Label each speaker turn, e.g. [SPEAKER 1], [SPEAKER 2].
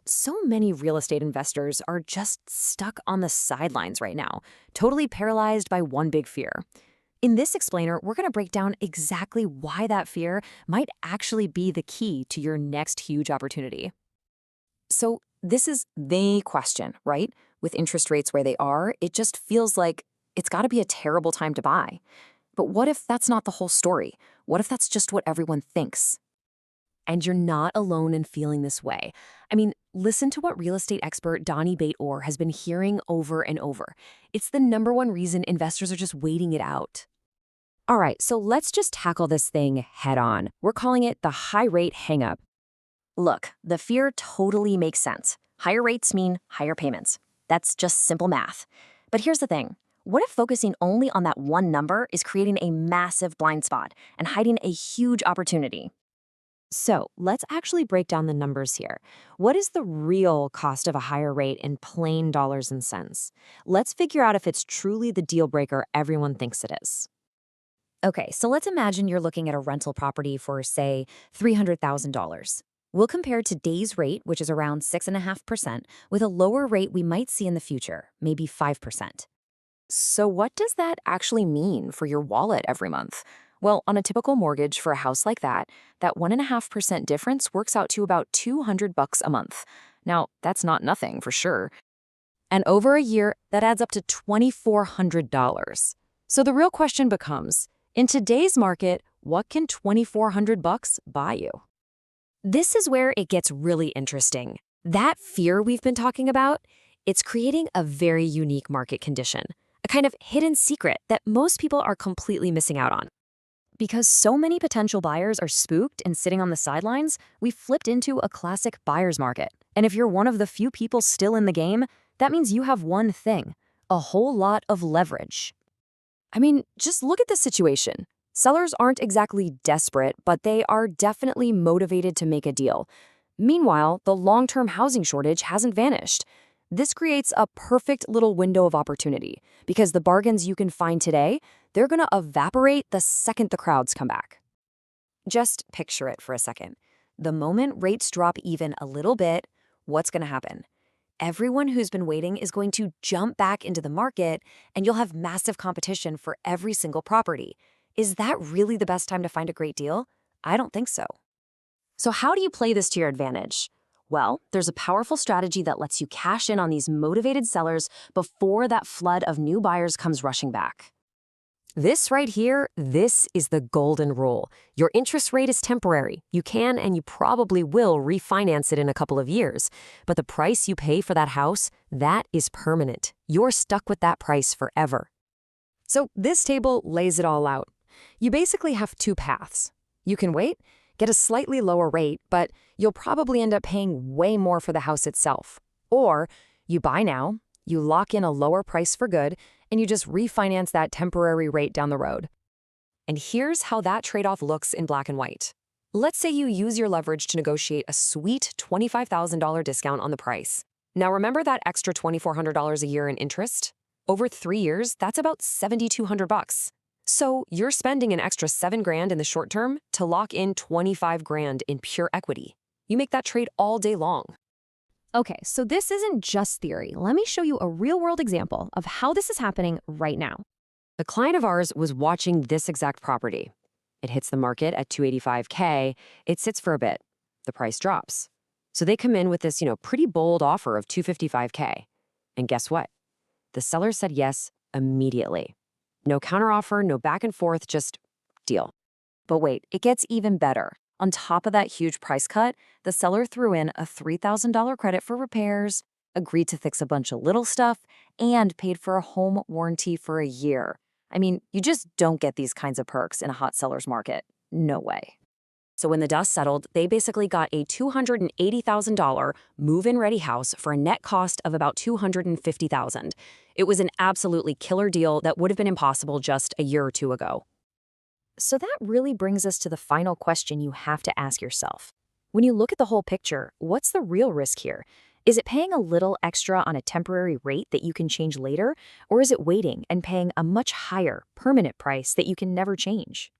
[SPEAKER 1] So many real estate investors are just stuck on the sidelines right now, totally paralyzed by one big fear. In this explainer, we're going to break down exactly why that fear might actually be the key to your next huge opportunity. So, this is the question, right? With interest rates where they are, it just feels like it's got to be a terrible time to buy. But what if that's not the whole story? What if that's just what everyone thinks? And you're not alone in feeling this way. Listen to what real estate expert Dani Beit-Or has been hearing over and over. It's the number one reason investors are just waiting it out. All right, so let's just tackle this thing head on. We're calling it the high rate hangup. Look, the fear totally makes sense. Higher rates mean higher payments. That's just simple math. But here's the thing. What if focusing only on that one number is creating a massive blind spot and hiding a huge opportunity? So let's actually break down the numbers here. What is the real cost of a higher rate in plain dollars and cents? Let's figure out if it's truly the deal breaker everyone thinks it is. Okay, so let's imagine you're looking at a rental property for, say, $300,000. We'll compare today's rate, which is around 6.5%, with a lower rate we might see in the future, maybe 5%. So what does that actually mean for your wallet every month? Well, on a typical mortgage for a house like that 1.5% difference works out to about $200 a month. Now, that's not nothing for sure. And over a year, that adds up to $2,400. So the real question becomes, in today's market, what can $2,400 buy you? This is where it gets really interesting. That fear we've been talking about, it's creating a very unique market condition, a kind of hidden secret that most people are completely missing out on. Because so many potential buyers are spooked and sitting on the sidelines, we flipped into a classic buyer's market. And if you're one of the few people still in the game, that means you have one thing: a whole lot of leverage. Just look at the situation. Sellers aren't exactly desperate, but they are definitely motivated to make a deal. Meanwhile, the long-term housing shortage hasn't vanished. This creates a perfect little window of opportunity because the bargains you can find today, they're going to evaporate the second the crowds come back. Just picture it for a second. The moment rates drop even a little bit, what's going to happen? Everyone who's been waiting is going to jump back into the market, and you'll have massive competition for every single property. Is that really the best time to find a great deal? I don't think so. So how do you play this to your advantage? Well, there's a powerful strategy that lets you cash in on these motivated sellers before that flood of new buyers comes rushing back. This right here, this is the golden rule. Your interest rate is temporary. You can and you probably will refinance it in a couple of years. But the price you pay for that house, that is permanent. You're stuck with that price forever. So this table lays it all out. You basically have two paths. You can wait, get a slightly lower rate, but you'll probably end up paying way more for the house itself. Or you buy now, you lock in a lower price for good, and you just refinance that temporary rate down the road. And here's how that trade-off looks in black and white. Let's say you use your leverage to negotiate a sweet $25,000 discount on the price. Now remember that extra $2,400 a year in interest? Over 3 years, that's about $7,200. So you're spending an extra $7,000 in the short term to lock in $25,000 in pure equity. You make that trade all day long. Okay, so this isn't just theory. Let me show you a real-world example of how this is happening right now. A client of ours was watching this exact property. It hits the market at $285K. It sits for a bit. The price drops. So they come in with this, pretty bold offer of $255K. And guess what? The seller said yes immediately. No counteroffer, no back and forth, just deal. But wait, it gets even better. On top of that huge price cut, the seller threw in a $3,000 credit for repairs, agreed to fix a bunch of little stuff, and paid for a home warranty for a year. You just don't get these kinds of perks in a hot seller's market. No way. So when the dust settled, they basically got a $280,000 move-in ready house for a net cost of about $250,000. It was an absolutely killer deal that would have been impossible just a year or two ago. So that really brings us to the final question you have to ask yourself. When you look at the whole picture, what's the real risk here? Is it paying a little extra on a temporary rate that you can change later? Or is it waiting and paying a much higher, permanent price that you can never change?